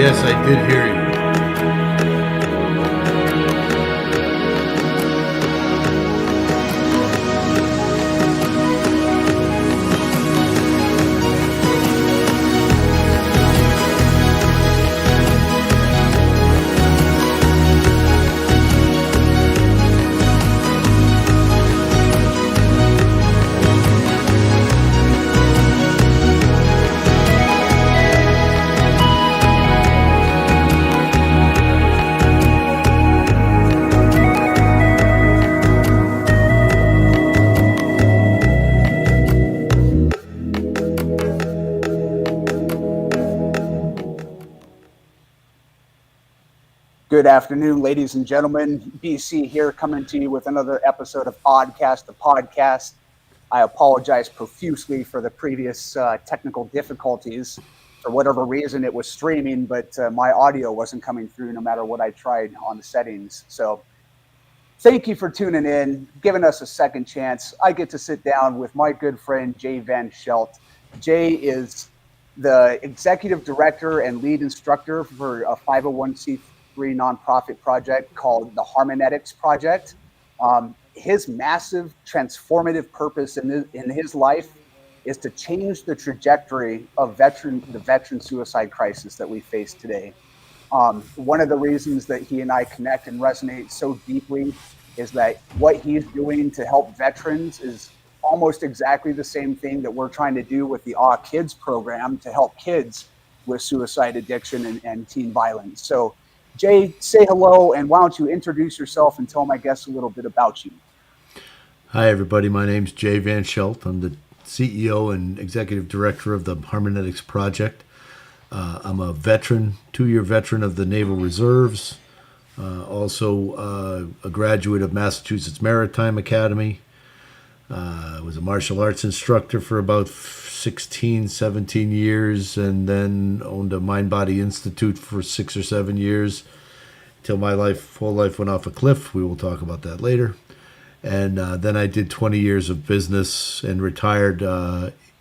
Yes, I did hear you. Good afternoon, ladies and gentlemen. BC here, coming to you with another episode of Oddcast, the podcast. I apologize profusely for the previous technical difficulties. For whatever reason, it was streaming, but my audio wasn't coming through no matter what I tried on the settings. So thank you for tuning in, giving us a second chance. I get to sit down with my good friend, Jay Van Schelt. Jay is the executive director and lead instructor for a 501c3 nonprofit project called the Hamonetiks project. His massive transformative purpose in his life is to change the trajectory of the veteran suicide crisis that we face today. One of the reasons that he and I connect and resonate so deeply is that what he's doing to help veterans is almost exactly the same thing that we're trying to do with the Aw Kids program to help kids with suicide addiction and teen violence. So Jay, say hello, and why don't you introduce yourself and tell my guests a little bit about you. Hi, everybody. My name's Jay Van Schelt. I'm the CEO and executive director of the Harmonetiks project. I'm a veteran, 2-year veteran of the Naval Reserves, also a graduate of Massachusetts Maritime Academy. I was a martial arts instructor for about 16, 17 years, and then owned a Mind-Body Institute for 6 or 7 years till my whole life went off a cliff. We will talk about that later. And then I did 20 years of business and retired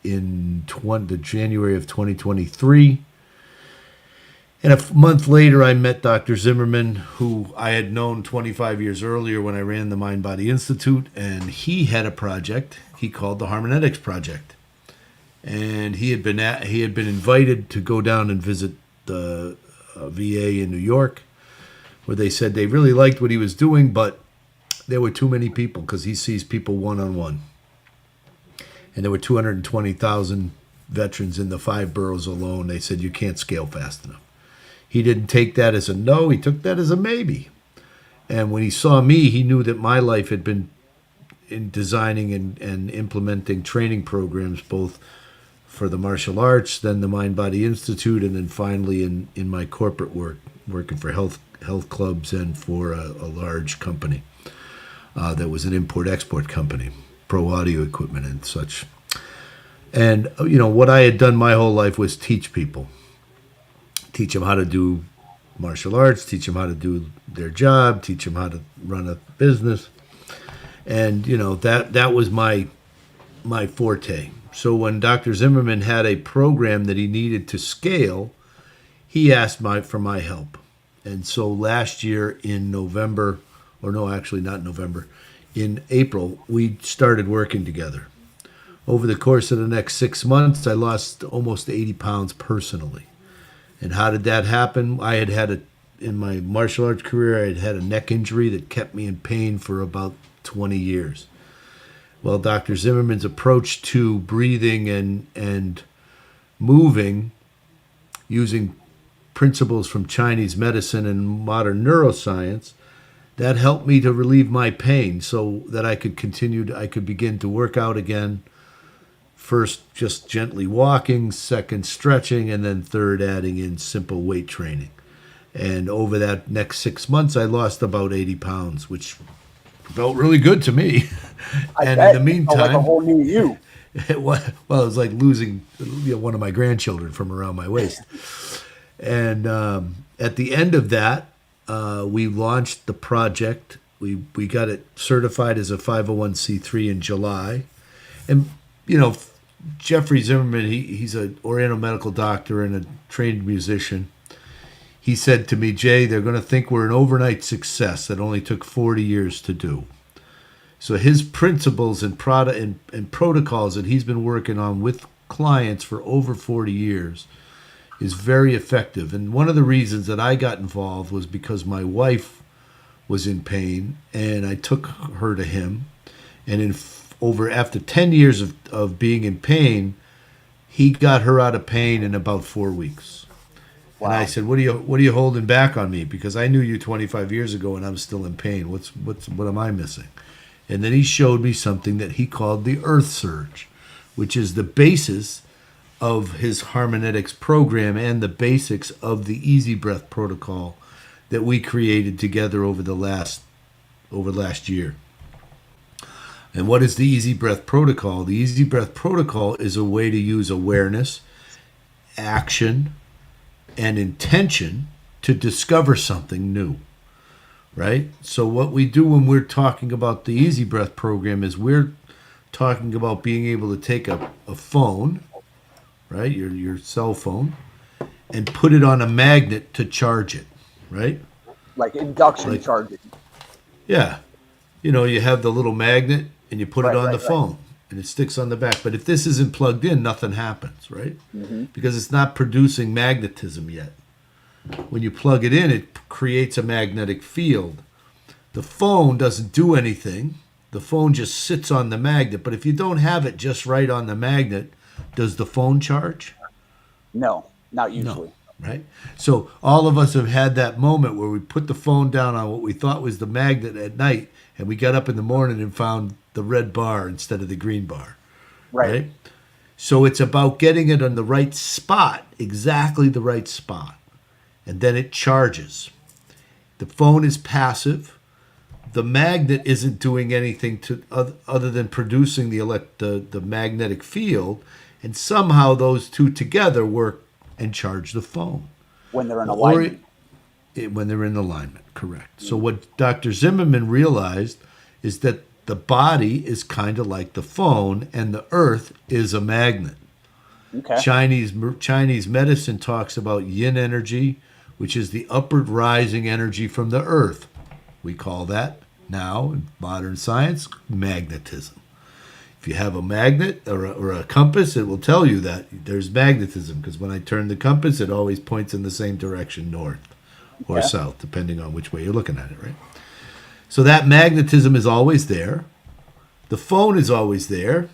in the January of 2023. And a month later, I met Dr. Zimmerman, who I had known 25 years earlier when I ran the Mind-Body Institute, and he had a project he called the Hamonetiks project. And he had been invited to go down and visit the VA in New York, where they said they really liked what he was doing, but there were too many people because he sees people one-on-one. And there were 220,000 veterans in the 5 boroughs alone. They said, you can't scale fast enough. He didn't take that as a no, he took that as a maybe. And when he saw me, he knew that my life had been in designing and implementing training programs, both for the martial arts, then the Mind-Body Institute, and then finally in my corporate work, working for health clubs and for a large company that was an import-export company, pro audio equipment and such. And, what I had done my whole life was teach people. Teach them how to do martial arts, teach them how to do their job, teach them how to run a business. And, that was my forte. So when Dr. Zimmerman had a program that he needed to scale, he asked for my help. And so last year in in April, we started working together. Over the course of the next 6 months, I lost almost 80 pounds personally. And how did that happen? In my martial arts career, I had a neck injury that kept me in pain for about 20 years. Well, Dr. Zimmerman's approach to breathing and moving, using principles from Chinese medicine and modern neuroscience, that helped me to relieve my pain so that I could begin to work out again. First, just gently walking, second, stretching, and then third, adding in simple weight training. And over that next 6 months, I lost about 80 pounds, which felt really good to me. In the meantime, like a whole new you. It was like losing one of my grandchildren from around my waist. And at the end of that, we launched the project. We got it certified as a 501c3 in July. And, Jeffrey Zimmerman, he's an Oriental medical doctor and a trained musician. He said to me, Jay, they're going to think we're an overnight success that only took 40 years to do. So his principles and protocols that he's been working on with clients for over 40 years is very effective. And one of the reasons that I got involved was because my wife was in pain, and I took her to him. And after 10 years of being in pain, he got her out of pain in about 4 weeks. Wow. And I said, what are you holding back on me? Because I knew you 25 years ago and I'm still in pain. What am I missing? And then he showed me something that he called the earth surge, which is the basis of his Hamonetiks program and the basics of the easy breath protocol that we created together over last year. And what is the easy breath protocol? The easy breath protocol is a way to use awareness, action, and intention to discover something new. Right? So what we do when we're talking about the easy breath program is we're talking about being able to take a phone, right, your cell phone, and put it on a magnet to charge it, right? Like induction charging. Yeah. You have the little magnet and you put it on the phone and it sticks on the back. But if this isn't plugged in, nothing happens, right? Mm-hmm. Because it's not producing magnetism yet. When you plug it in, it creates a magnetic field. The phone doesn't do anything. The phone just sits on the magnet. But if you don't have it just right on the magnet, does the phone charge? No, not usually. No, right? So all of us have had that moment where we put the phone down on what we thought was the magnet at night, and we got up in the morning and found the red bar instead of the green bar. Right? So it's about getting it on the right spot, exactly the right spot. And then it charges. The phone is passive. The magnet isn't doing anything other than producing the magnetic field, and somehow those two together work and charge the phone. When they're in alignment. When they're in alignment, correct. Mm-hmm. So what Dr. Zimmerman realized is that the body is kind of like the phone, and the earth is a magnet. Okay. Chinese medicine talks about yin energy, which is the upward rising energy from the earth. We call that now in modern science magnetism. If you have a magnet or a compass, it will tell you that there's magnetism, because when I turn the compass, it always points in the same direction, north or south, depending on which way you're looking at it, right? So that magnetism is always there. The phone is always there,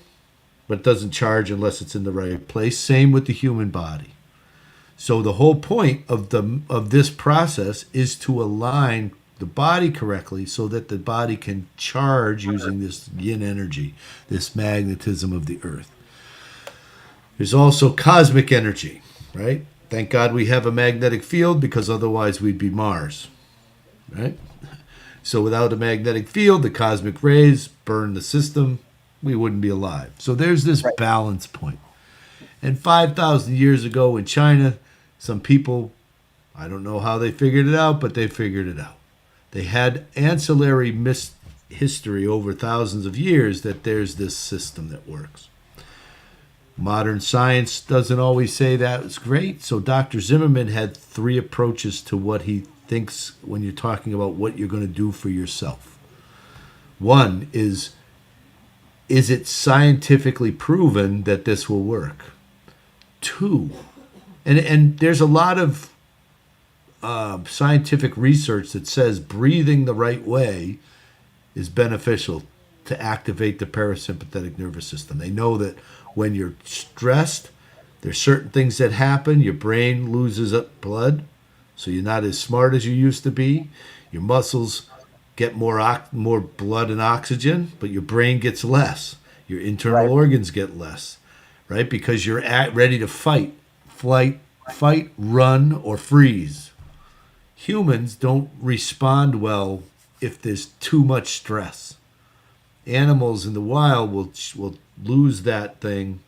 but it doesn't charge unless it's in the right place. Same with the human body. So the whole point of this process is to align the body correctly so that the body can charge using this yin energy, this magnetism of the earth. There's also cosmic energy, right? Thank God we have a magnetic field, because otherwise we'd be Mars, right? So without a magnetic field, the cosmic rays burn the system. We wouldn't be alive. So there's this balance point. And 5,000 years ago in China, some people, I don't know how they figured it out, but they figured it out. They had ancillary history over thousands of years that there's this system that works. Modern science doesn't always say that it's great. So Dr. Zimmerman had 3 approaches to what he thinks when you're talking about what you're going to do for yourself. One is it scientifically proven that this will work? 2, and there's a lot of scientific research that says breathing the right way is beneficial to activate the parasympathetic nervous system. They know that when you're stressed, there's certain things that happen. Your brain loses up blood, so you're not as smart as you used to be. Your muscles get more blood and oxygen, but your brain gets less. Your internal organs get less, right? Because you're ready to fight, run, or freeze. Humans don't respond well if there's too much stress. Animals in the wild will lose that thing.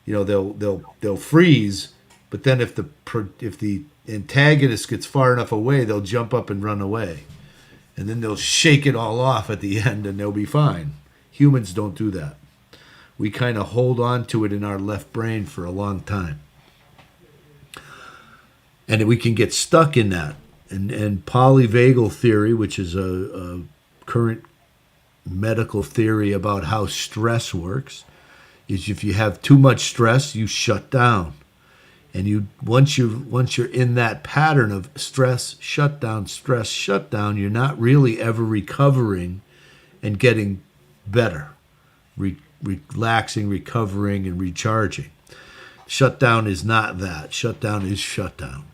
They'll freeze, but then if the antagonist gets far enough away, they'll jump up and run away, and then they'll shake it all off at the end, and they'll be fine. Humans don't do that. We kind of hold on to it in our left brain for a long time. And we can get stuck in that. And polyvagal theory, which is a current medical theory about how stress works, is if you have too much stress, you shut down. And once you're in that pattern of stress, shutdown, you're not really ever recovering and getting better, relaxing, recovering, and recharging. Shutdown is not that. Shutdown is shutdown.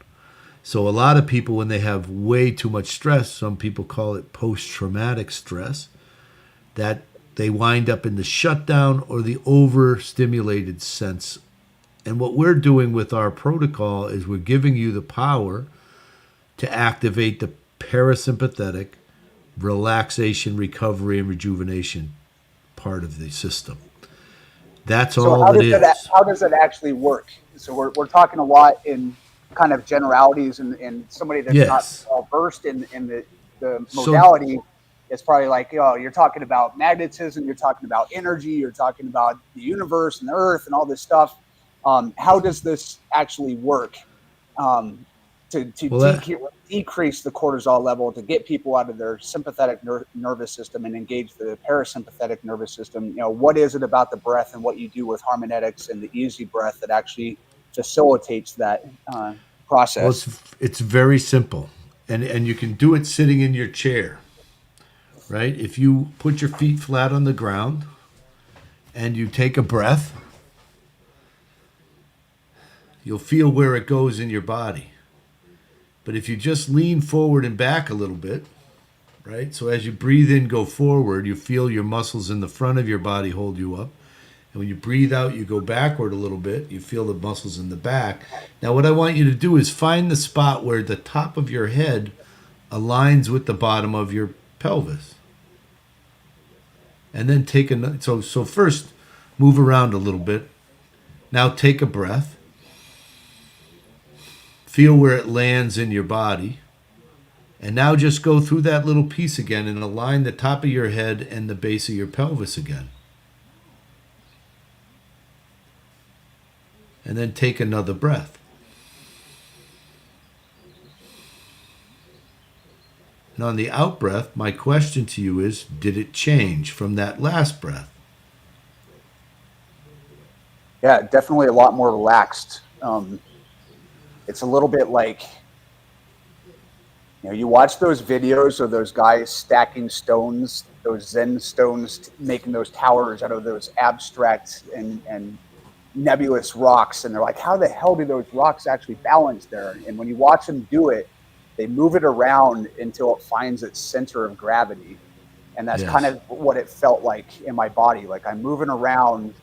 So a lot of people, when they have way too much stress, some people call it post-traumatic stress, that they wind up in the shutdown or the overstimulated sense. And what we're doing with our protocol is we're giving you the power to activate the parasympathetic relaxation, recovery, and rejuvenation part of the system. That's all it is. How does it actually work? So we're talking a lot in kind of generalities, and somebody that's not well versed in the modality is probably like, you're talking about magnetism, you're talking about energy, you're talking about the universe and the earth and all this stuff. How does this actually work to decrease the cortisol level, to get people out of their sympathetic nervous system and engage the parasympathetic nervous system? What is it about the breath and what you do with Hamonetiks and the easy breath that actually facilitates that process? Well, it's very simple, and you can do it sitting in your chair, right? If you put your feet flat on the ground and you take a breath, you'll feel where it goes in your body. But if you just lean forward and back a little bit, right? So as you breathe in, go forward, you feel your muscles in the front of your body hold you up. And when you breathe out, you go backward a little bit, you feel the muscles in the back. Now what I want you to do is find the spot where the top of your head aligns with the bottom of your pelvis. And then take a, so first move around a little bit. Now take a breath. Feel where it lands in your body. And now just go through that little piece again and align the top of your head and the base of your pelvis again. And then take another breath. And on the out breath, my question to you is, did it change from that last breath? Yeah, definitely a lot more relaxed. It's a little bit like, you watch those videos of those guys stacking stones, those Zen stones, making those towers out of those abstract and nebulous rocks, and they're like, how the hell do those rocks actually balance there? And when you watch them do it, they move it around until it finds its center of gravity. And that's kind of what it felt like in my body. Like I'm moving around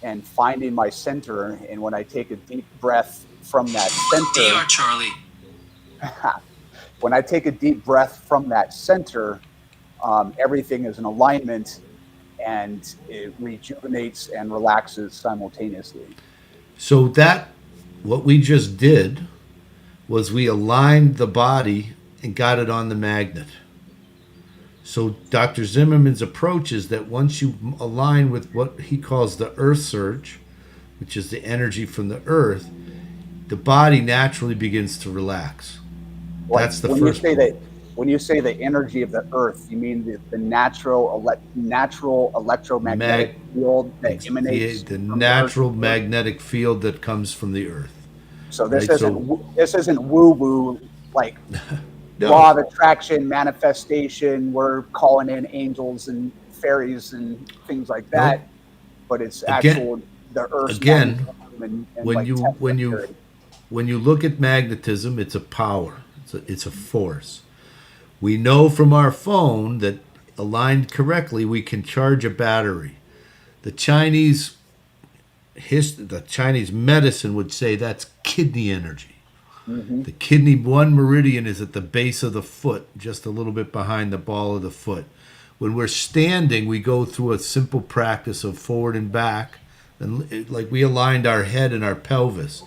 and finding my center. And when I take a deep breath from that center, DR Charlie. when I take a deep breath from that center, everything is in alignment and it rejuvenates and relaxes simultaneously. So what we just did was we aligned the body and got it on the magnet. So Dr. Zimmerman's approach is that once you align with what he calls the earth surge, which is the energy from the earth, the body naturally begins to relax. That's the first point. When you say the energy of the earth, you mean the natural electromagnetic field that emanates the natural magnetic field that comes from the earth. So this isn't woo-woo like No. law of attraction, manifestation. We're calling in angels and fairies and things like that, but it's actual the earth's again. And When you look at magnetism, it's a power. It's a force. We know from our phone that aligned correctly, we can charge a battery. The Chinese medicine would say that's kidney energy. Mm-hmm. The kidney 1 meridian is at the base of the foot, just a little bit behind the ball of the foot. When we're standing, we go through a simple practice of forward and back, and like we aligned our head and our pelvis.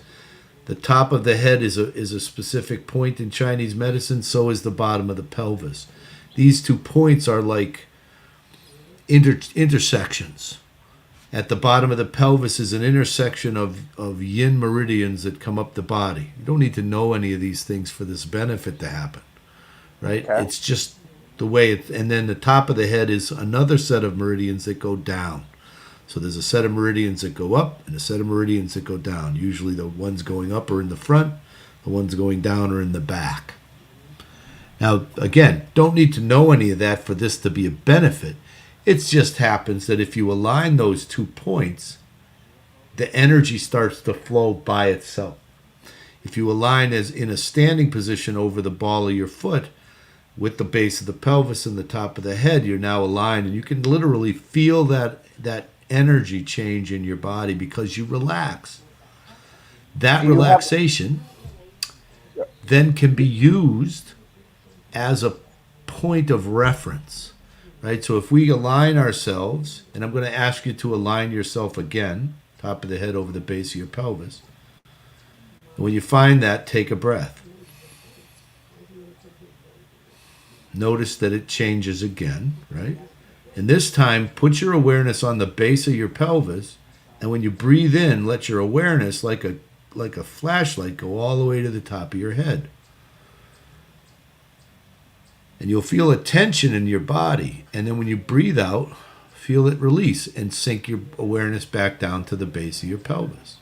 The top of the head is a specific point in Chinese medicine, so is the bottom of the pelvis. These 2 points are like intersections. At the bottom of the pelvis is an intersection of yin meridians that come up the body. You don't need to know any of these things for this benefit to happen, right? Okay. It's just the way it, and then the top of the head is another set of meridians that go down. So there's a set of meridians that go up and a set of meridians that go down. Usually the ones going up are in the front, the ones going down are in the back. Now, again, don't need to know any of that for this to be a benefit. It just happens that if you align those 2 points, the energy starts to flow by itself. If you align as in a standing position over the ball of your foot with the base of the pelvis and the top of the head, you're now aligned, and you can literally feel that energy change in your body because you relax. That relaxation then can be used as a point of reference, right? So if we align ourselves, and I'm going to ask you to align yourself again, top of the head over the base of your pelvis. When you find that, take a breath. Notice that it changes again, right? And this time, put your awareness on the base of your pelvis, and when you breathe in, let your awareness, like a flashlight, go all the way to the top of your head. And you'll feel a tension in your body. And then when you breathe out, feel it release and sink your awareness back down to the base of your pelvis.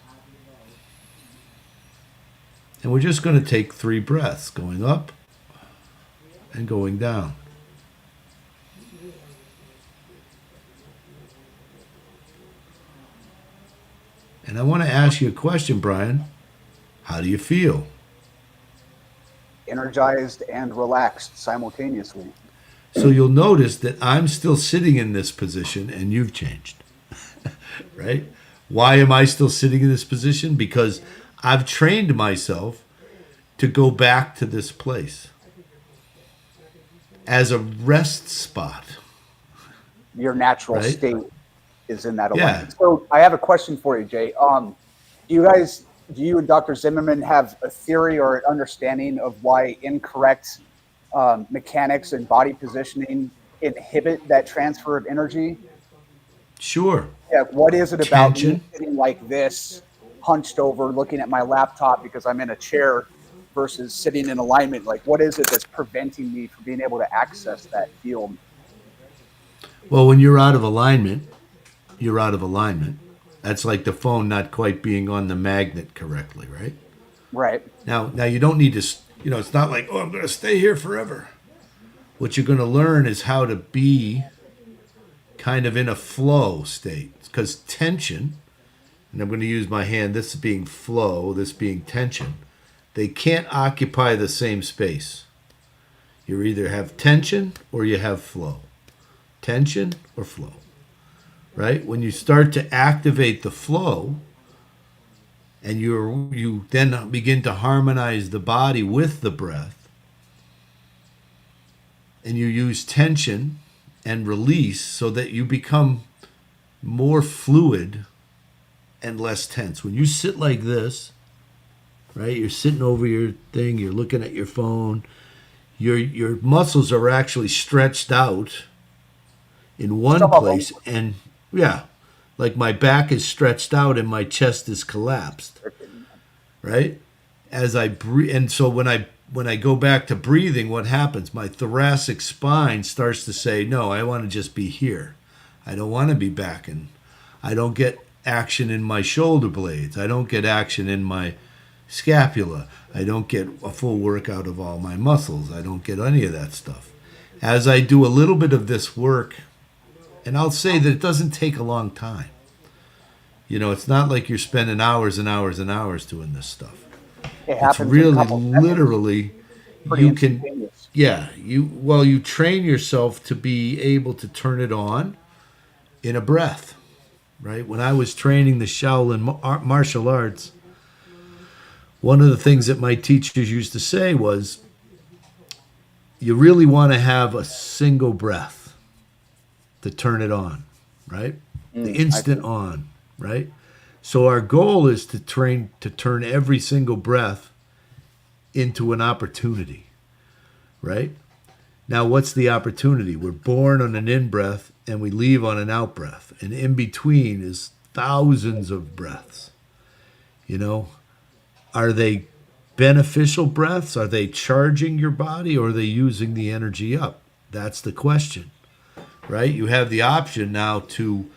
And we're just going to take 3 breaths, going up and going down. And I want to ask you a question, Brian. How do you feel? Energized and relaxed simultaneously. So you'll notice that I'm still sitting in this position and you've changed, right? Why am I still sitting in this position? Because I've trained myself to go back to this place as a rest spot. Your natural right? state is in that alignment. Yeah. So I have a question for you, Jay. Do you and Dr. Zimmerman have a theory or an understanding of why incorrect mechanics and body positioning inhibit that transfer of energy? Sure. Yeah. What is it about me Tension. sitting like this, hunched over, looking at my laptop because I'm in a chair versus sitting in alignment? Like, what is it that's preventing me from being able to access that field? Well, when you're out of alignment, you're out of alignment. That's like the phone not quite being on the magnet correctly, right? Right. Now you don't need to, it's not like, oh, I'm going to stay here forever. What you're going to learn is how to be kind of in a flow state. Because tension, and I'm going to use my hand, this being flow, this being tension, they can't occupy the same space. You either have tension or you have flow. Tension or flow. Right? When you start to activate the flow and you then begin to harmonize the body with the breath, and you use tension and release so that you become more fluid and less tense. When you sit like this, right? You're sitting over your thing, you're looking at your phone, your muscles are actually stretched out in one place, and yeah, like my back is stretched out and my chest is collapsed, right? As I breathe, and so when I go back to breathing, what happens? My thoracic spine starts to say, no, I want to just be here. I don't want to be back, and I don't get action in my shoulder blades. I don't get action in my scapula. I don't get a full workout of all my muscles. I don't get any of that stuff. As I do a little bit of this work, and I'll say that it doesn't take a long time. It's not like you're spending hours and hours and hours doing this stuff. It happens. It's really, literally, you can, you train yourself to be able to turn it on in a breath, right? When I was training the Shaolin martial arts, one of the things that my teachers used to say was, you really want to have a single breath to turn it on, right? The instant on, right? So our goal is to train to turn every single breath into an opportunity, right? Now, what's the opportunity? We're born on an in-breath and we leave on an out breath. And in between is thousands of breaths. You know, are they beneficial breaths? Are they charging your body, or are they using the energy up? That's the question, right? You have the option now to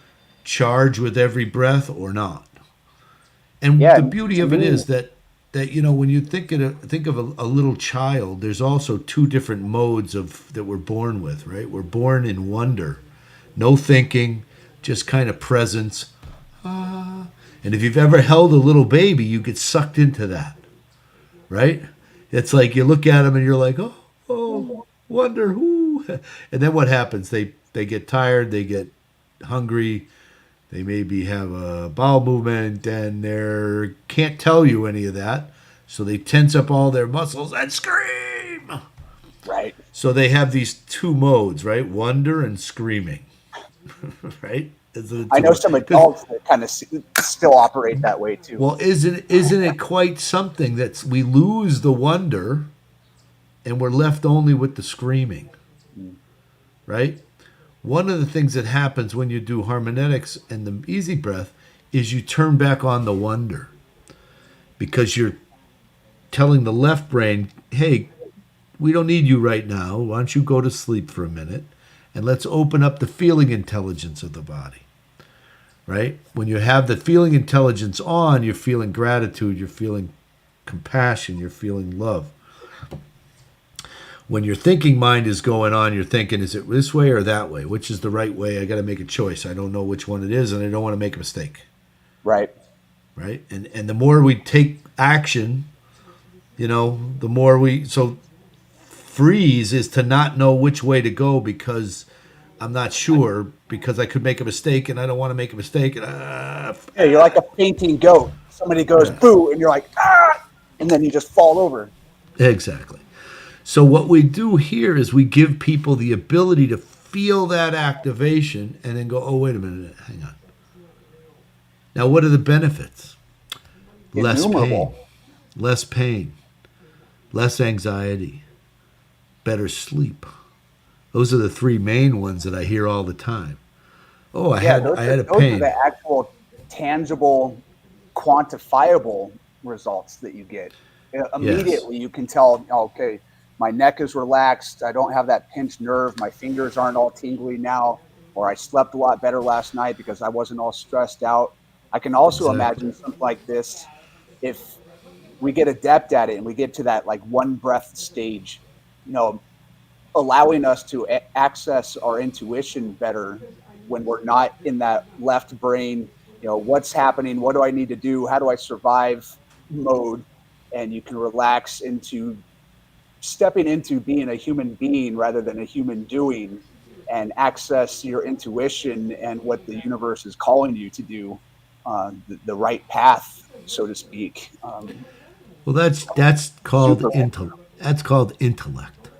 charge with every breath or not. And Yeah, the beauty to of it me, is that you know, when you think of a little child, there's also two different modes of that we're born with, right? We're born in wonder, no thinking, just kind of presence. And if you've ever held a little baby, you get sucked into that, right? It's like you look at them and you're like, oh, wonder who. And then what happens? They get tired, they get hungry, they maybe have a bowel movement, and they can't tell you any of that. So they tense up all their muscles and scream. right? So they have these two modes, right? Wonder and screaming, right? I know some adults that kind of still operate that way too. Well, isn't it quite something that we lose the wonder and we're left only with the screaming, right? One of the things that happens when you do harmonetics and the easy breath is you turn back on the wonder, because you're telling the left brain, hey, we don't need you right now. Why don't you go to sleep for a minute and let's open up the feeling intelligence of the body, right? When you have the feeling intelligence on, you're feeling gratitude, you're feeling compassion, you're feeling love. When your thinking mind is going on, you're thinking, is it this way or that way? Which is the right way? I got to make a choice. I don't know which one it is, and I don't want to make a mistake. Right. Right? And the more we take action, you know, the more we... So freeze is to not know which way to go because I'm not sure, because I could make a mistake, and I don't want to make a mistake. Yeah, you're like a fainting goat. Somebody goes, boo, and you're like, ah! And then you just fall over. Exactly. So what we do here is we give people the ability to feel that activation and then go, oh, wait a minute, hang on. Now, what are the benefits? Innumerable. Less pain, less anxiety, better sleep. Those are the three main ones that I hear all the time. Oh, I had a those pain. are the actual tangible, quantifiable results that you get. Immediately, you can tell, okay, my neck is relaxed. I don't have that pinched nerve. My fingers aren't all tingly now. Or I slept a lot better last night because I wasn't all stressed out. I can also imagine something like this. If we get adept at it and we get to that like one breath stage, you know, allowing us to access our intuition better when we're not in that left brain, you know, what's happening? What do I need to do? How do I survive mode? And you can relax into stepping into being a human being rather than a human doing, and access your intuition and what the universe is calling you to do, the right path, so to speak. Well, that's called Super. That's called intellect,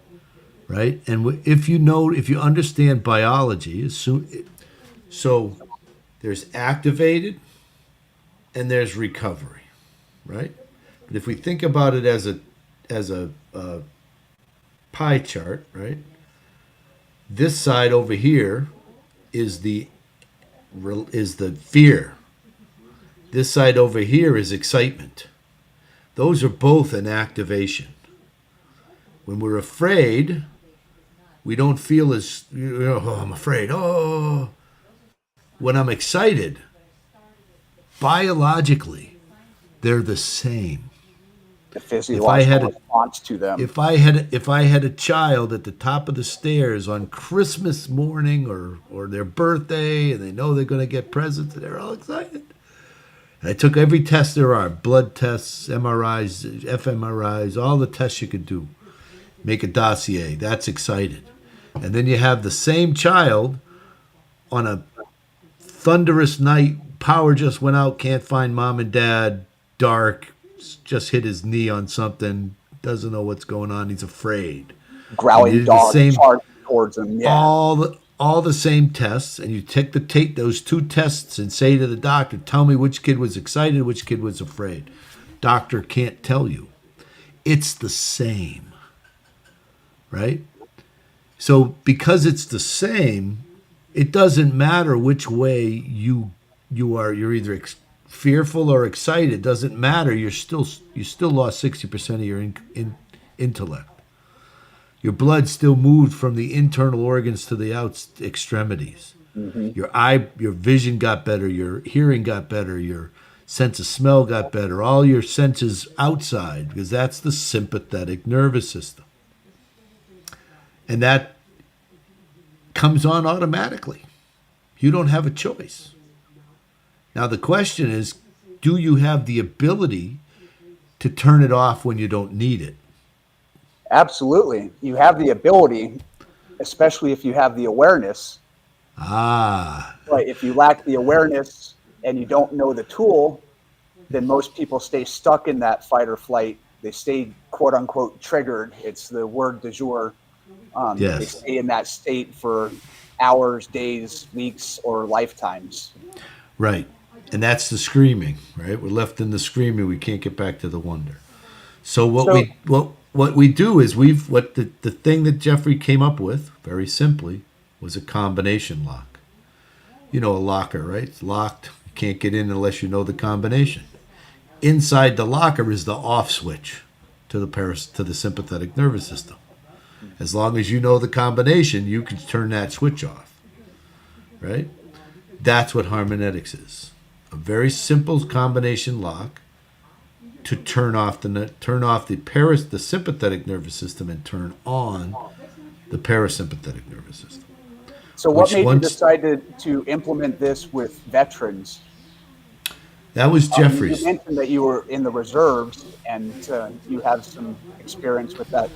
right? And if you understand biology, so there's activated and there's recovery, right? But if we think about it as a pie chart, right? This side over here is the fear. This side over here is excitement. Those are both an activation. When we're afraid, we don't feel as, oh, I'm afraid. Oh, when I'm excited, biologically, they're the same. The physiological response to them. If I had a child at the top of the stairs on Christmas morning or their birthday, and they know they're going to get presents, and they're all excited. And I took every test there are, blood tests, MRIs, fMRIs, all the tests you could do. Make a dossier. That's excited. And then you have the same child on a thunderous night, power just went out, can't find mom and dad, dark, just hit his knee on something, doesn't know what's going on, he's afraid. Growling dog charging towards him. Yeah. All the same tests, and you take those two tests and say to the doctor, tell me which kid was excited, which kid was afraid. Doctor can't tell you. It's the same, right? So because it's the same, it doesn't matter which way you are. You're either fearful or excited. It doesn't matter. You still lost 60% of your intellect. Your blood still moved from the internal organs to the out extremities. Mm-hmm. Your vision got better. Your hearing got better. Your sense of smell got better. All your senses outside, because that's the sympathetic nervous system, and that comes on automatically. You don't have a choice. Now the question is, do you have the ability to turn it off when you don't need it? Absolutely. You have the ability, especially if you have the awareness. Ah. But if you lack the awareness and you don't know the tool, then most people stay stuck in that fight or flight. They stay, quote unquote, triggered. It's the word du jour. Yes. They stay in that state for hours, days, weeks, or lifetimes. Right. And that's the screaming, right? We're left in the screaming. We can't get back to the wonder. So what we do is the thing that Jeffrey came up with, very simply, was a combination lock. You know, a locker, right? It's locked. You can't get in unless you know the combination. Inside the locker is the off switch to the sympathetic nervous system. As long as you know the combination, you can turn that switch off. Right? That's what Hamonetiks is. A very simple combination lock to turn off the sympathetic nervous system and turn on the parasympathetic nervous system. So what made you decide to implement this with veterans? That was Jeffrey's. You mentioned that you were in the reserves and you have some experience with that.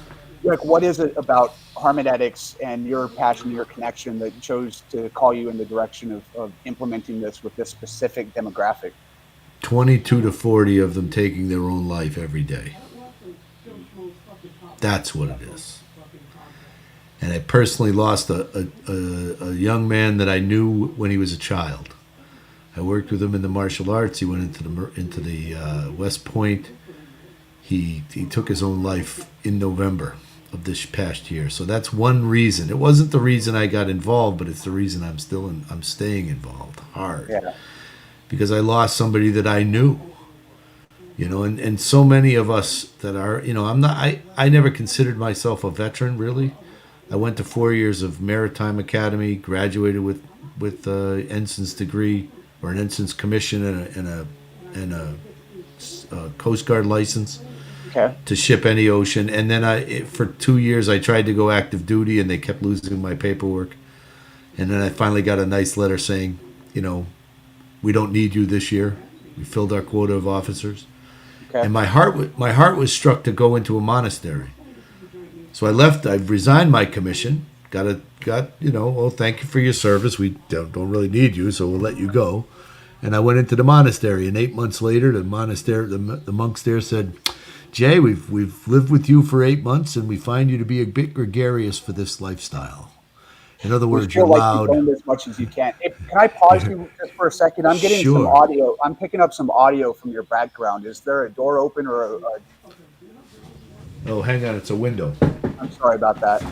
Like, what is it about Hamonetiks and your passion, your connection that chose to call you in the direction of implementing this with this specific demographic? 22 to 40 of them taking their own life every day. That's what it is. And I personally lost a young man that I knew when he was a child. I worked with him in the martial arts. He went into the West Point. He took his own life in November of this past year. So that's one reason. It wasn't the reason I got involved, but it's the reason I'm staying involved hard. Yeah. Because I lost somebody that I knew. You know, and so many of us that are, you know, I never considered myself a veteran, really. I went to 4 years of maritime academy, graduated with an ensign's degree or an ensign's commission and a Coast Guard license. Okay. To ship any ocean. And then for 2 years I tried to go active duty and they kept losing my paperwork. And then I finally got a nice letter saying, you know, we don't need you this year. We filled our quota of officers. Okay. And my heart was struck to go into a monastery. So I left. I resigned my commission. Got you know, well, thank you for your service. We don't really need you, so we'll let you go. And I went into the monastery. And 8 months later, the monks there said, Jay, we've lived with you for 8 months, and we find you to be a bit gregarious for this lifestyle. In other words, you're loud. Like as much as you can. Can I pause you just for a second? I'm getting some audio. I'm picking up some audio from your background. Is there a door open or Oh, hang on. It's a window. I'm sorry about that.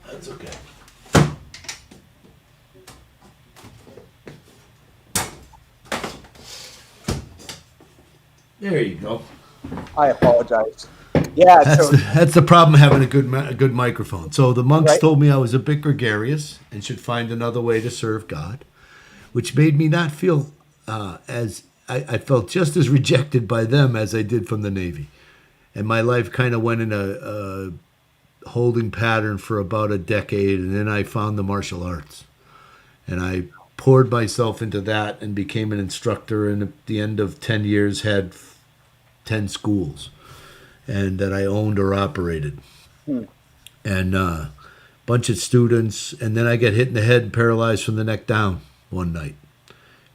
That's okay. There you go. I apologize. Yeah, that's the problem having a good microphone. So the monks told me I was a bit gregarious and should find another way to serve God, which made me not feel as I felt just as rejected by them as I did from the Navy, and my life kind of went in a holding pattern for about a decade, and then I found the martial arts, and I poured myself into that and became an instructor, and at the end of 10 years had 10 schools and that I owned or operated. And a bunch of students, and then I got hit in the head and paralyzed from the neck down one night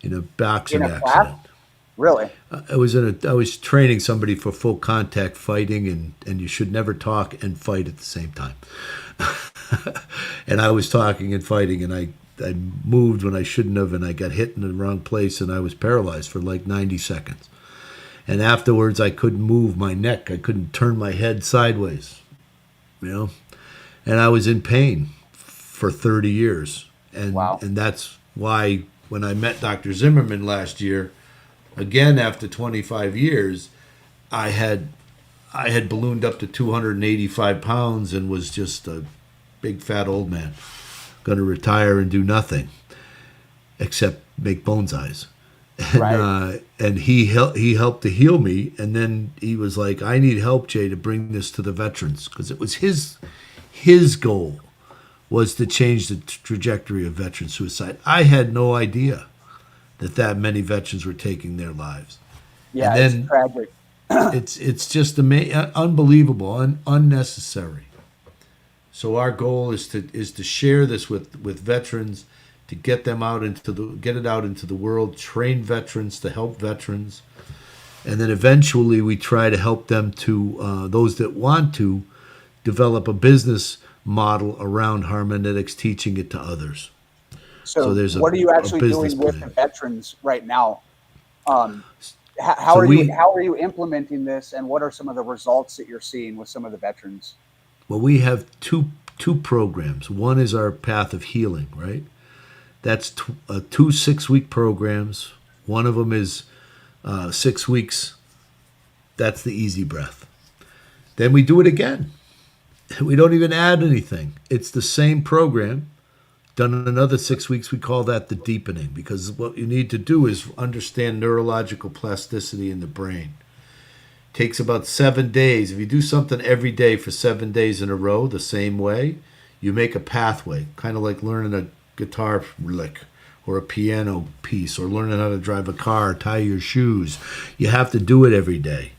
in a boxing accident. Class? Really? I was training somebody for full contact fighting, and you should never talk and fight at the same time. And I was talking and fighting, and I moved when I shouldn't have, and I got hit in the wrong place, and I was paralyzed for like 90 seconds. And afterwards, I couldn't move my neck. I couldn't turn my head sideways, you know. And I was in pain for 30 years. Wow. And that's why when I met Dr. Zimmerman last year, again after 25 years, I had ballooned up to 285 pounds and was just a big fat old man, going to retire and do nothing except make bonsais. And, Right. and he helped to heal me. And then he was like, I need help, Jay, to bring this to the veterans, because it was his goal was to change the trajectory of veteran suicide. I had no idea that many veterans were taking their lives. Yeah, And it's then tragic. it's just unbelievable, unnecessary. So our goal is to share this with veterans, to get them out get it out into the world, train veterans to help veterans, and then eventually we try to help them to those that want to develop a business model around Hamonetiks, teaching it to others. So, there's what are you a actually business doing with plan. the veterans right now? How So are you implementing this, and what are some of the results that you're seeing with some of the veterans? Well, we have two programs. One is our Path of Healing, right? That's two 6-week programs. One of them is 6 weeks. That's the easy breath. Then we do it again. We don't even add anything. It's the same program done in another 6 weeks. We call that the deepening, because what you need to do is understand neurological plasticity in the brain. Takes about 7 days. If you do something every day for 7 days in a row the same way, you make a pathway, kind of like learning a guitar lick or a piano piece, or learning how to drive a car, tie your shoes. You have to do it every day.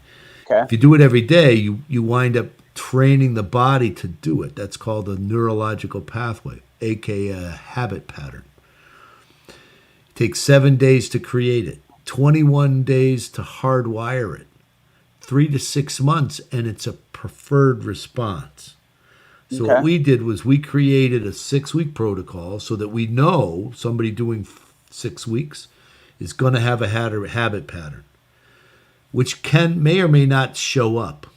Okay. If you do it every day, you wind up training the body to do it. That's called a neurological pathway, aka a habit pattern. It takes 7 days to create it, 21 days to hardwire it, 3 to 6 months, and it's a preferred response. So what Okay. we did was we created a 6-week protocol so that we know somebody doing 6 weeks is going to have a habit pattern, which may or may not show up,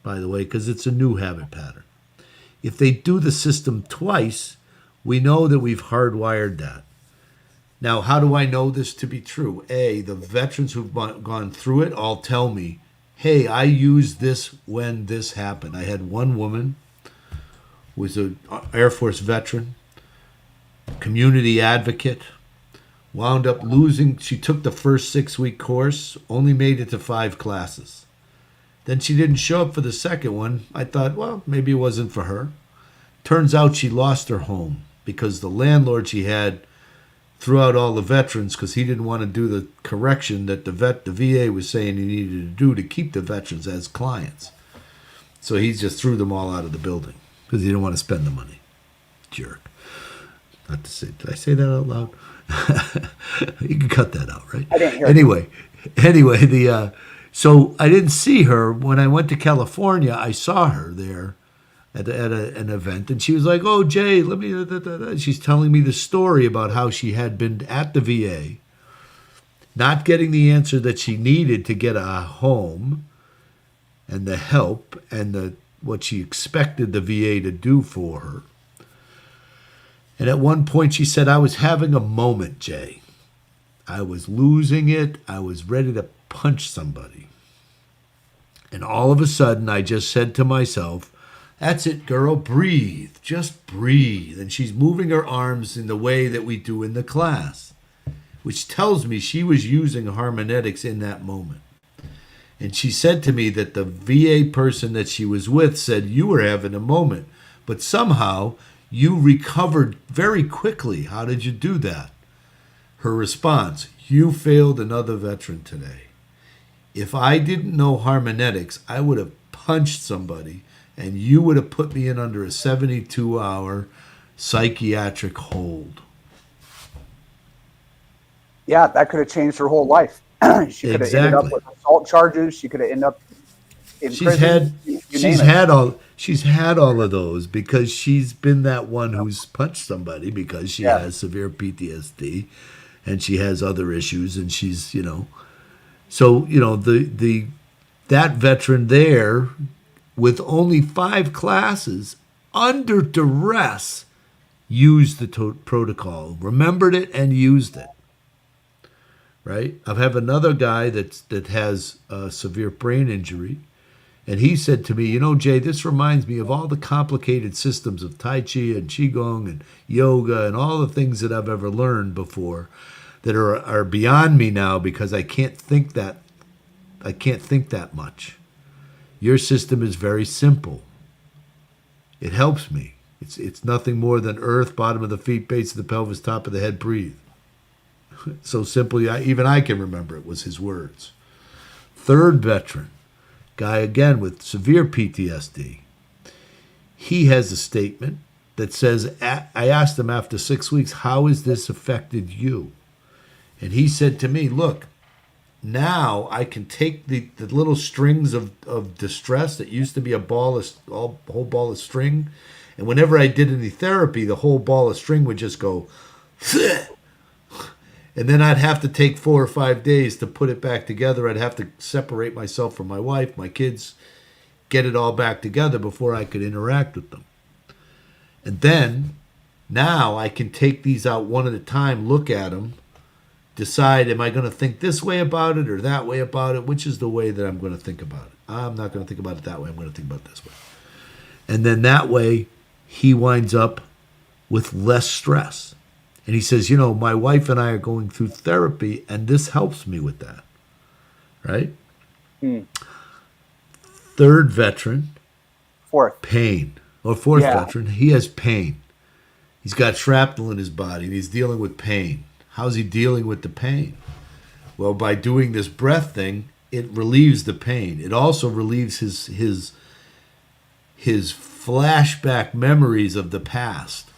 by the way, because it's a new habit pattern. If they do the system twice, we know that we've hardwired that. Now, how do I know this to be true? A, the veterans who've gone through it all tell me, hey, I used this when this happened. I had one woman who was an Air Force veteran, community advocate, wound up losing. She took the first 6-week course, only made it to 5 classes. Then she didn't show up for the second one. I thought, well, maybe it wasn't for her. Turns out she lost her home because the landlord she had threw out all the veterans because he didn't want to do the correction that the VA was saying he needed to do to keep the veterans as clients. So he just threw them all out of the building because he didn't want to spend the money. Jerk. Not to say, did I say that out loud? You can cut that out, right? I didn't hear Anyway, so I didn't see her. When I went to California, I saw her there at an event, and she was like, "Oh, Jay, let me." She's telling me the story about how she had been at the VA, not getting the answer that she needed to get a home, and the help and what she expected the VA to do for her. And at one point, she said, "I was having a moment, Jay. I was losing it. I was ready to punch somebody. And all of a sudden, I just said to myself, that's it, girl, breathe, just breathe." And she's moving her arms in the way that we do in the class, which tells me she was using harmonetics in that moment. And she said to me that the VA person that she was with said, you were having a moment, but somehow you recovered very quickly. How did you do that? Her response, you failed another veteran today. If I didn't know harmonetics, I would have punched somebody and you would have put me in under a 72-hour psychiatric hold. Yeah, that could have changed her whole life. She could have ended up with assault charges. She could have ended up in prison. She's had all of those because she's been that one who's punched somebody because she has severe PTSD and she has other issues, and she's, so that veteran there with only 5 classes under duress used the protocol, remembered it and used it. Right? I have another guy that has a severe brain injury, and he said to me, you know, Jay, this reminds me of all the complicated systems of Tai Chi and Qigong and yoga and all the things that I've ever learned before that are beyond me now because I can't think that much. Your system is very simple. It helps me. It's nothing more than earth, bottom of the feet, base of the pelvis, top of the head, breathe. So simply, even I can remember it, was his words. Third veteran, guy again with severe PTSD. He has a statement that says, I asked him after 6 weeks, how has this affected you? And he said to me, look, now I can take the little strings of distress that used to be a whole ball of string, and whenever I did any therapy, the whole ball of string would just go, and then I'd have to take 4 or 5 days to put it back together. I'd have to separate myself from my wife, my kids, get it all back together before I could interact with them. And then, now I can take these out one at a time, look at them, decide, am I going to think this way about it or that way about it? Which is the way that I'm going to think about it? I'm not going to think about it that way. I'm going to think about it this way. And then that way, he winds up with less stress. And he says, you know, my wife and I are going through therapy, and this helps me with that. Right? Third veteran. Fourth. Pain. Or fourth veteran. He has pain. He's got shrapnel in his body, and he's dealing with pain. How's he dealing with the pain? Well, by doing this breath thing, it relieves the pain. It also relieves his flashback memories of the past.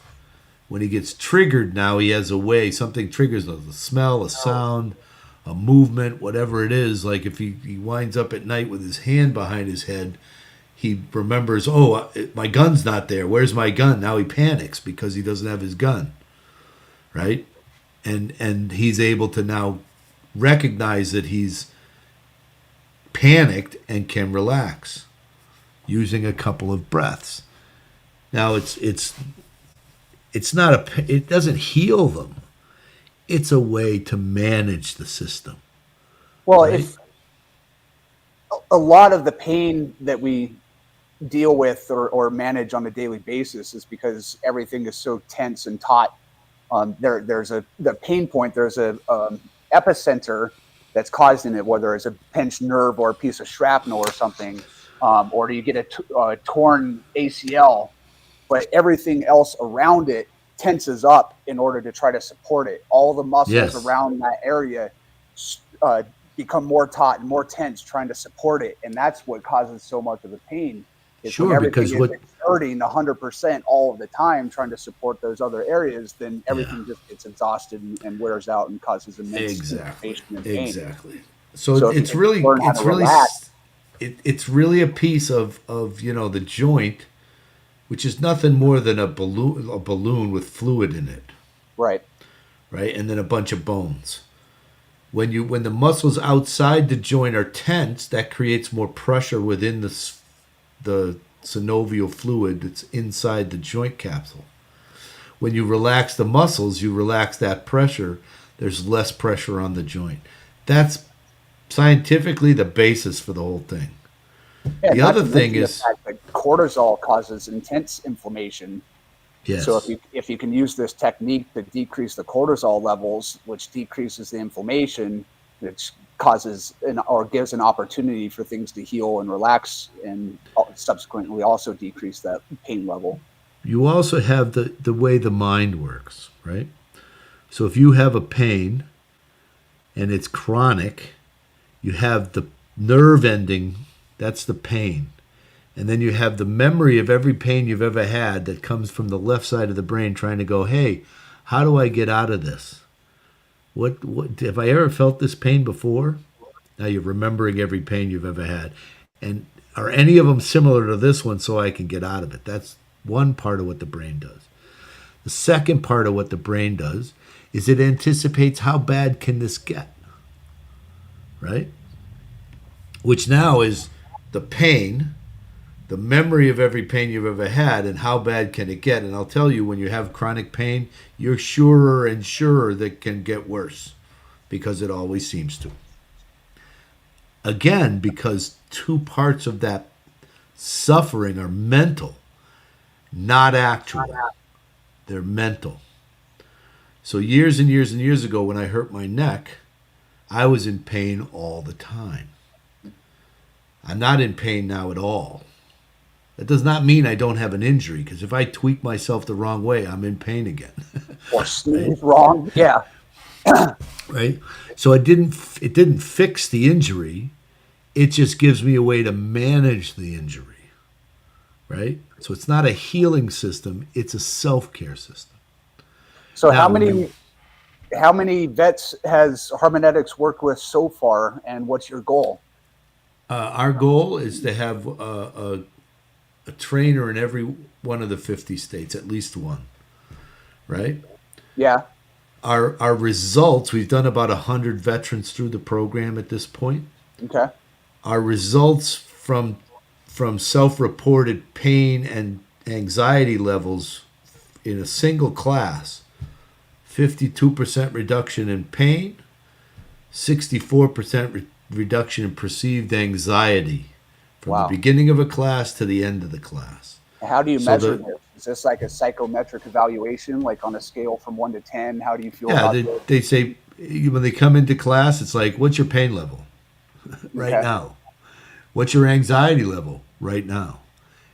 When he gets triggered now, he has a way, something triggers a smell, a sound, a movement, whatever it is. Like if he winds up at night with his hand behind his head, he remembers, oh, my gun's not there. Where's my gun? Now he panics because he doesn't have his gun, right? And he's able to now recognize that he's panicked and can relax using a couple of breaths. Now it's not it doesn't heal them. It's a way to manage the system. Well, right? If a lot of the pain that we deal with or manage on a daily basis is because everything is so tense and taut. There's the pain point. There's a epicenter that's causing it, whether it's a pinched nerve or a piece of shrapnel or something, or you get a torn ACL. But everything else around it tenses up in order to try to support it. All the muscles around that area become more taut and more tense, trying to support it, and that's what causes so much of the pain. Sure, because is exerting 100% all of the time, trying to support those other areas, then everything just gets exhausted and wears out and causes immense inflammation and pain. Exactly. So it's really a piece of the joint, which is nothing more than a balloon with fluid in it. Right, and then a bunch of bones. When the muscles outside the joint are tense, that creates more pressure within the synovial fluid that's inside the joint capsule. When you relax the muscles, you relax that pressure, there's less pressure on the joint. That's scientifically the basis for the whole thing. Yeah, the other thing is that cortisol causes intense inflammation. Yes. So if you can use this technique to decrease the cortisol levels, which decreases the inflammation, which causes or gives an opportunity for things to heal and relax, and subsequently also decrease that pain level. You also have the way the mind works, right? So if you have a pain and it's chronic, you have the nerve ending, that's the pain. And then you have the memory of every pain you've ever had that comes from the left side of the brain trying to go, hey, how do I get out of this? What have I ever felt this pain before? Now you're remembering every pain you've ever had. And are any of them similar to this one so I can get out of it? That's one part of what the brain does. The second part of what the brain does is it anticipates how bad can this get, right? Which now is the pain, the memory of every pain you've ever had and how bad can it get. And I'll tell you, when you have chronic pain, you're surer and surer that it can get worse because it always seems to. Again, because two parts of that suffering are mental, not actual. They're mental. So years and years and years ago, when I hurt my neck, I was in pain all the time. I'm not in pain now at all. That does not mean I don't have an injury, because if I tweak myself the wrong way, I'm in pain again. Or sneeze wrong. Yeah. Right? So it didn't fix the injury. It just gives me a way to manage the injury. Right? So it's not a healing system, it's a self-care system. So Now, how many vets has Hamonetiks worked with so far, and what's your goal? Our goal is to have a trainer in every one of the 50 states, at least one, right? Yeah. Our results, we've done about 100 veterans through the program at this point. Okay. Our results from self-reported pain and anxiety levels in a single class, 52% reduction in pain, 64% reduction in perceived anxiety from the beginning of a class to the end of the class. How do you measure this? Is this like a psychometric evaluation, like on a scale from 1 to 10? How do you feel about this? They say when they come into class, it's like, what's your pain level right now? What's your anxiety level right now?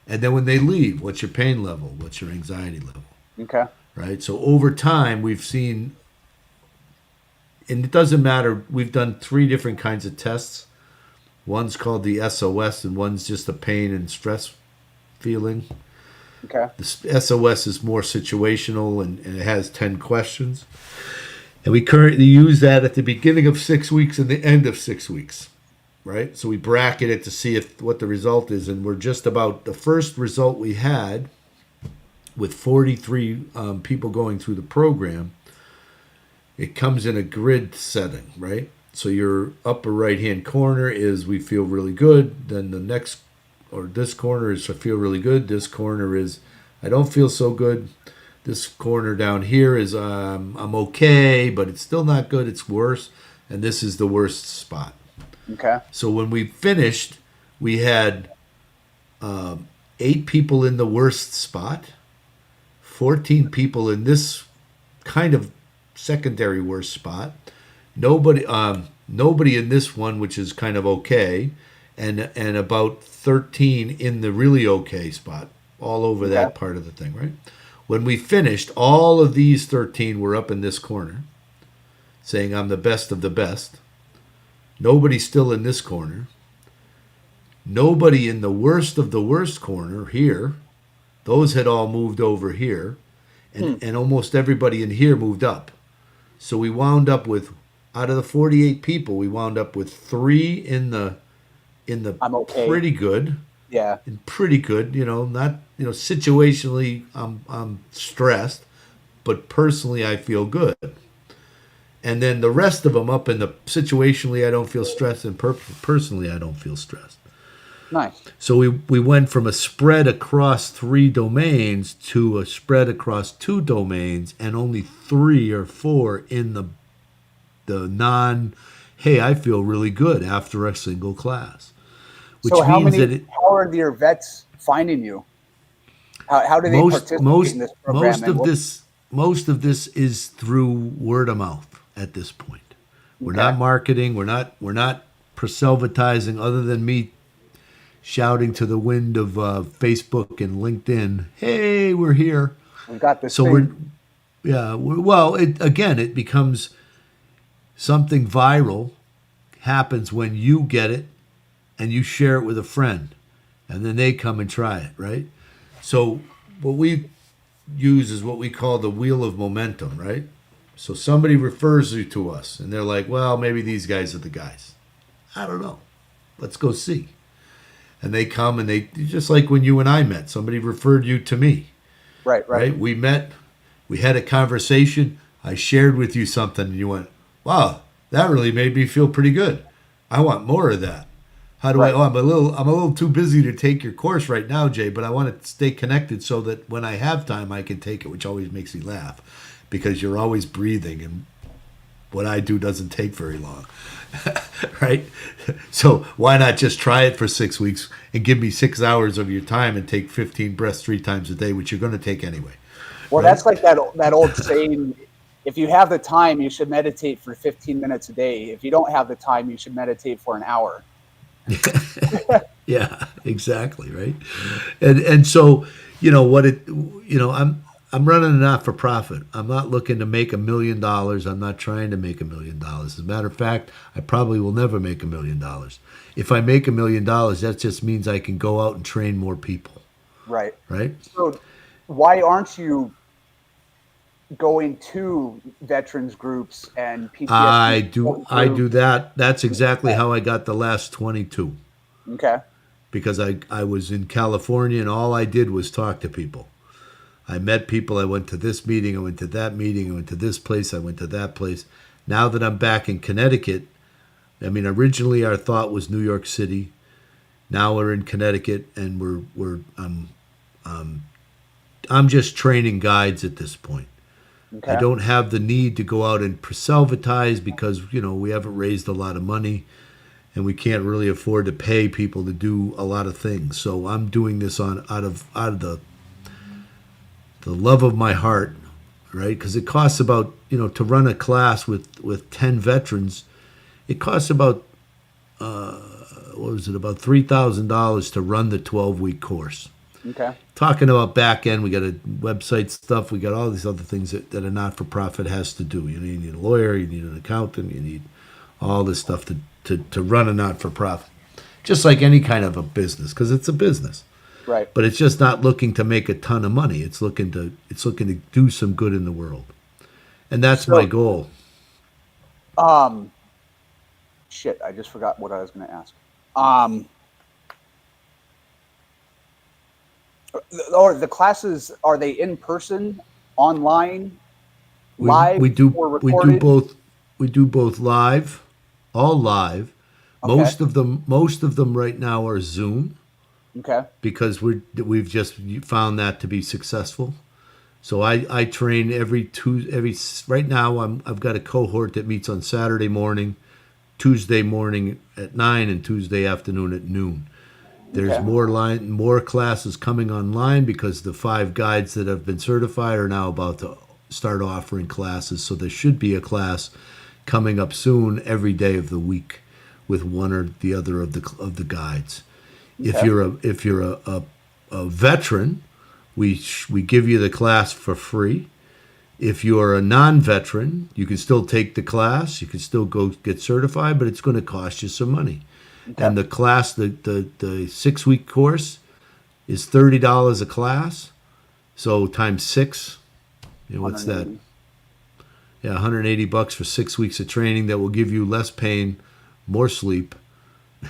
And then when they leave, what's your pain level? What's your anxiety level? Okay. Right? So over time, we've seen, and it doesn't matter, we've done 3 different kinds of tests. One's called the SOS, and one's just a pain and stress feeling. Okay. The SOS is more situational, and it has 10 questions. And we currently use that at the beginning of 6 weeks and the end of 6 weeks. Right? So we bracket it to see what the result is, and we're just about, the first result we had with 43 people going through the program, it comes in a grid setting, right? So your upper right-hand corner is we feel really good. Then the next, or this corner is I feel really good. This corner is I don't feel so good. This corner down here is I'm okay, but it's still not good. It's worse. And this is the worst spot. Okay. So when we finished, we had 8 people in the worst spot, 14 people in this kind of secondary worst spot, nobody in this one, which is kind of okay, and about 13 in the really okay spot, all over that part of the thing, right? When we finished, all of these 13 were up in this corner, saying I'm the best of the best. Nobody's still in this corner. Nobody in the worst of the worst corner here. Those had all moved over here, and almost everybody in here moved up. So we wound up with, out of the 48 people, we wound up with 3 in the I'm okay. Pretty good. Yeah. And pretty good, not, situationally I'm stressed, but personally I feel good. And then the rest of them up in the situationally I don't feel stressed, and personally I don't feel stressed. Nice. So we went from a spread across 3 domains to a spread across 2 domains, and only 3 or 4 in the non, hey, I feel really good after a single class. Which so how are your vets finding you? How do they participate in this program? Most of this is through word of mouth at this point. We're not marketing. We're not proselytizing, other than me shouting to the wind of Facebook and LinkedIn, hey, we're here. We got this. So it becomes something viral, happens when you get it and you share it with a friend, and then they come and try it, right? So what we use is what we call the wheel of momentum, right? So somebody refers you to us, and they're like, well, maybe these guys are the guys. I don't know. Let's go see. And they come, and they, just like when you and I met, somebody referred you to me. Right? We met, we had a conversation, I shared with you something, and you went, wow, that really made me feel pretty good. I want more of that. How do Right. I'm a little too busy to take your course right now, Jay, but I want to stay connected so that when I have time, I can take it, which always makes me laugh because you're always breathing, and what I do doesn't take very long. Right? So why not just try it for 6 weeks and give me 6 hours of your time and take 15 breaths 3 times a day, which you're going to take anyway. Well, Right? that's like that old saying, if you have the time, you should meditate for 15 minutes a day. If you don't have the time, you should meditate for an hour. Yeah, exactly, right. And so I'm running a not for profit. I'm not looking to make $1 million. I'm not trying to make $1 million. As a matter of fact, I probably will never make $1 million. If I make $1 million, that just means I can go out and train more people. Right. Right. So why aren't you going to veterans groups and I PTSD do support I do groups? that. That's exactly how I got the last 22. Okay. Because I was in California and all I did was talk to people. I met people. I went to this meeting. I went to that meeting. I went to this place. I went to that place. Now that I'm back in Connecticut, I mean, originally our thought was New York City. Now we're in Connecticut, and I'm just training guides at this point. Okay. I don't have the need to go out and self-advertise because we haven't raised a lot of money, and we can't really afford to pay people to do a lot of things. So I'm doing this out of the love of my heart, right? Because it costs about to run a class with 10 veterans, it costs about about $3,000 to run the 12-week course. Okay. Talking about back end, we got a website stuff, we got all these other things that a not for profit has to do. You need a lawyer, you need an accountant, you need all this stuff to run a not for profit, just like any kind of a business, because it's a business. Right. But it's just not looking to make a ton of money. It's looking to do some good in the world, and that's my goal. Shit, I just forgot what I was going to ask. Or the classes, are they in person, online, live, We do or recorded? both. We do both live, all live. Okay. Most of them right now are Zoom. Okay. Because we've just found that to be successful. So I train every right now I've got a cohort that meets on Saturday morning, Tuesday morning at 9, and Tuesday afternoon at noon. There's Okay. more classes coming online because the 5 guides that have been certified are now about to start offering classes. So there should be a class coming up soon every day of the week with one or the other of the guides. If you're a veteran, we give you the class for free. If you're a non-veteran, you can still take the class. You can still go get certified, but it's going to cost you some money. Okay. And the class, the 6-week course, is $30 a class. So times 6, what's that? 180. Yeah, $180 for 6 weeks of training that will give you less pain, more sleep,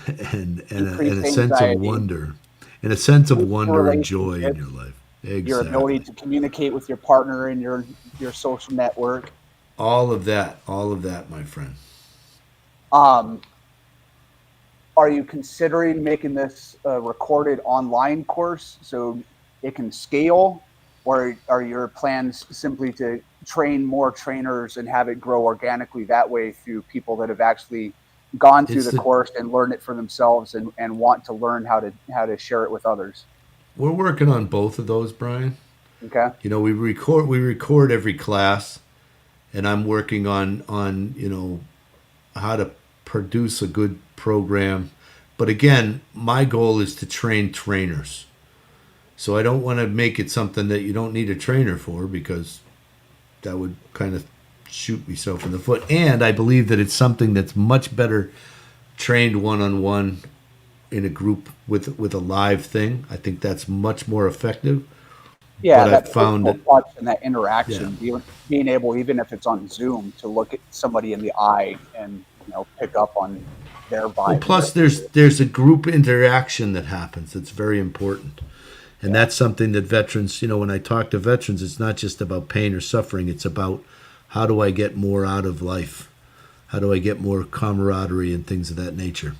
and a sense of wonder, and a sense of wonder and joy in your life. Exactly. Your ability to communicate with your partner in your social network. All of that, my friend. Are you considering making this a recorded online course so it can scale, or are your plans simply to train more trainers and have it grow organically that way through people that have actually gone through the course and learned it for themselves and want to learn how to share it with others? We're working on both of those, Brian. Okay. We record every class, and I'm working on how to produce a good program. But again, my goal is to train trainers. So I don't want to make it something that you don't need a trainer for, because that would kind of shoot myself in the foot. And I believe that it's something that's much better trained one-on-one in a group with a live thing. I think that's much more effective. Yeah, but that I've found personal touch and that interaction, being able, even if it's on Zoom, to look at somebody in the eye and pick up on their vibe. Well, plus there's a group interaction that happens that's very important. And that's something that veterans, when I talk to veterans, it's not just about pain or suffering. It's about, how do I get more out of life? How do I get more camaraderie and things of that nature?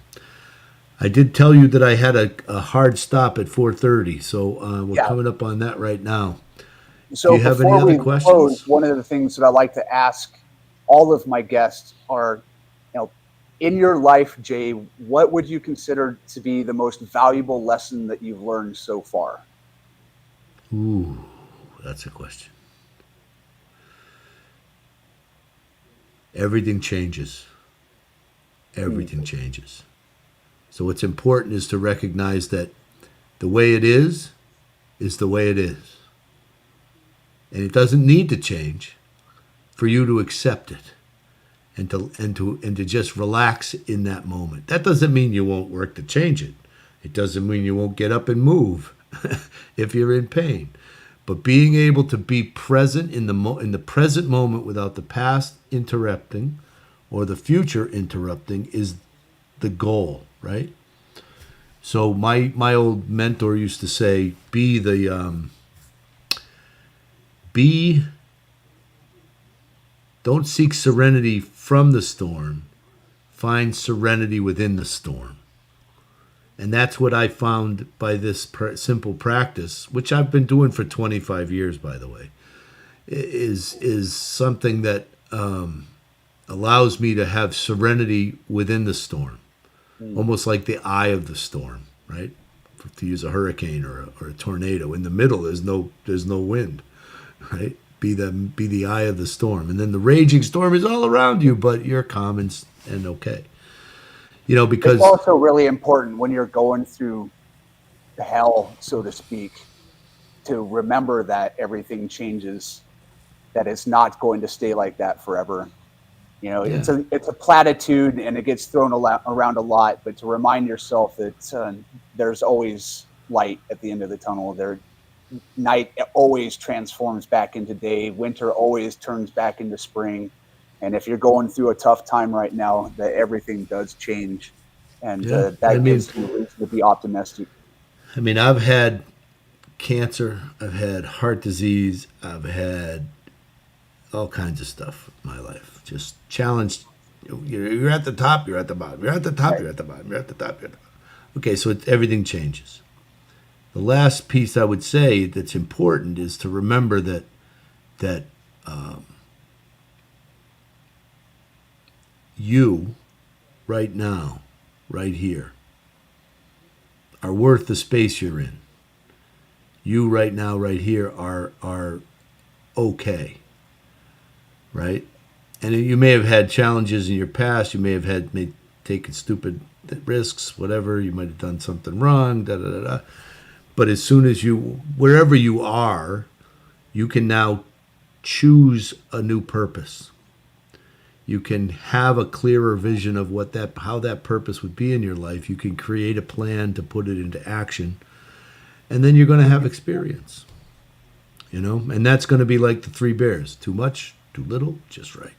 I did tell you that I had a hard stop at 4:30, so we're Yeah. coming up on that right now. Do So you have any before other we close, questions? one of the things that I like to ask all of my guests are, in your life, Jay, what would you consider to be the most valuable lesson that you've learned so far? Ooh, that's a question. Everything changes. Hmm. Everything changes. So what's important is to recognize that the way it is the way it is. And it doesn't need to change for you to accept it and to just relax in that moment. That doesn't mean you won't work to change it. It doesn't mean you won't get up and move if you're in pain. But being able to be present in the present moment without the past interrupting or the future interrupting is the goal, right? So my old mentor used to say, be don't seek serenity from the storm, find serenity within the storm. And that's what I found by this simple practice, which I've been doing for 25 years, by the way, is something that allows me to have serenity within the storm, Hmm. almost like the eye of the storm, right? To use a hurricane or a tornado, in the middle there's no wind, right? Be the eye of the storm, and then the raging storm is all around you, but you're calm and okay. It's Because also really important when you're going through hell, so to speak, to remember that everything changes, that it's not going to stay like that forever. yeah, It's a platitude and it gets thrown around a lot, but to remind yourself that there's always light at the end of the tunnel. Night always transforms back into day. Winter always turns back into spring. And if you're going through a tough time right now, that everything does change, and yeah. I that mean, gives you reason to be optimistic. I've had cancer, I've had heart disease, I've had all kinds of stuff in my life. Just challenged. You're at the top, you're at the bottom. You're at the top, Right. you're at the bottom. You're at the top, you're at the bottom. Okay, so everything changes. The last piece I would say that's important is to remember that you, right now, right here, are worth the space you're in. You right now, right here, are okay, right? And you may have had challenges in your past. You may have taken stupid risks, whatever. You might have done something wrong. Da da da da. But as soon as wherever you are, you can now choose a new purpose. You can have a clearer vision of how that purpose would be in your life. You can create a plan to put it into action, and then you're going to have experience. And that's going to be like the three bears: too much, too little, just right.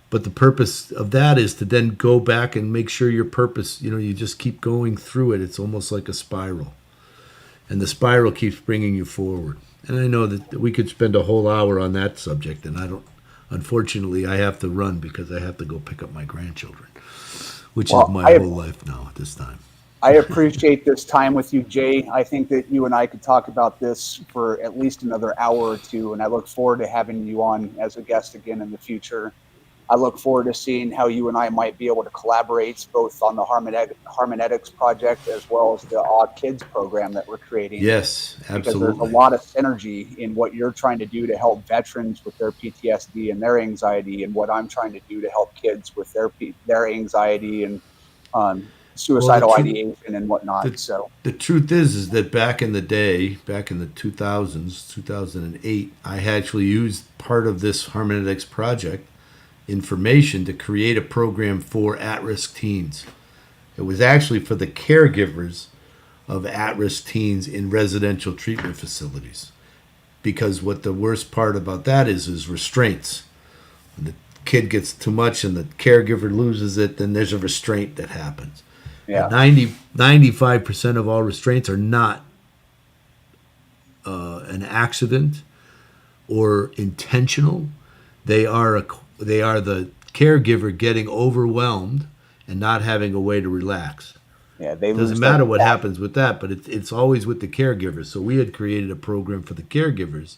But the purpose of that is to then go back and make sure your purpose, you just keep going through it. It's almost like a spiral. And the spiral keeps bringing you forward. And I know that we could spend a whole hour on that subject, and unfortunately, I have to run because I have to go pick up my grandchildren, which is Well, my whole life now at this time. I appreciate this time with you, Jay. I think that you and I could talk about this for at least another hour or two, and I look forward to having you on as a guest again in the future. I look forward to seeing how you and I might be able to collaborate both on the Harmonetics project as well as the Odd Kids program that we're creating, Yes, because there's a absolutely. lot of synergy in what you're trying to do to help veterans with their PTSD and their anxiety, and what I'm trying to do to help kids with their anxiety and Well, suicidal ideation and whatnot. the, So the truth is that back in the day, back in the 2000s, 2008, I actually used part of this Hamonetiks project information to create a program for at-risk teens. It was actually for the caregivers of at-risk teens in residential treatment facilities. Because what the worst part about that is restraints. When the kid gets too much and the caregiver loses it, then there's a restraint that happens. And yeah, 95% of all restraints are not an accident or intentional. They are the caregiver getting overwhelmed and not having a way to relax. Yeah, they It lose doesn't their matter what passion. happens with that, but it's always with the caregivers. So we had created a program for the caregivers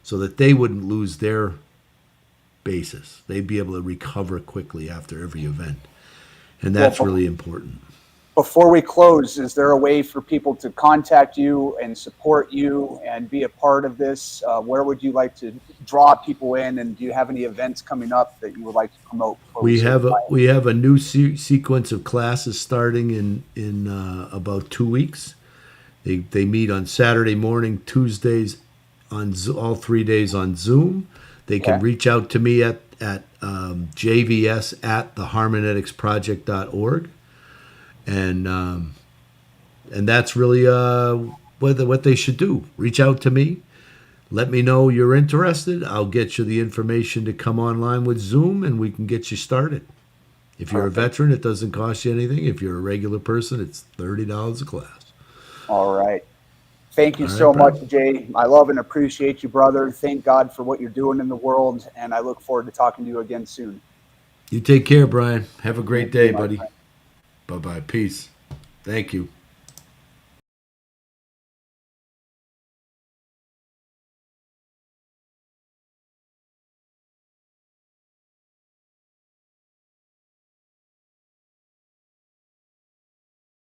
so that they wouldn't lose their basis. They'd be able to recover quickly after every event. And Well, that's really important. before we close, is there a way for people to contact you and support you and be a part of this? Where would you like to draw people in, and do you have any events coming up that you would like to promote before we say goodbye? We have a new sequence of classes starting in about 2 weeks. They meet on Saturday morning, Tuesdays on all 3 days on Zoom. They can Okay. reach out to me at JVS at the harmoneticsproject.org. And that's really what they should do. Reach out to me. Let me know you're interested. I'll get you the information to come online with Zoom, and we can get you started. If you're a Perfect. veteran, it doesn't cost you anything. If you're a regular person, it's $30 a class. All right. Thank you All so right, much, Brian. Jay. I love and appreciate you, brother. Thank God for what you're doing in the world, and I look forward to talking to you again soon. You take care, Brian. Have a great Thank you, day, my buddy. friend. Bye-bye. Peace. Thank you.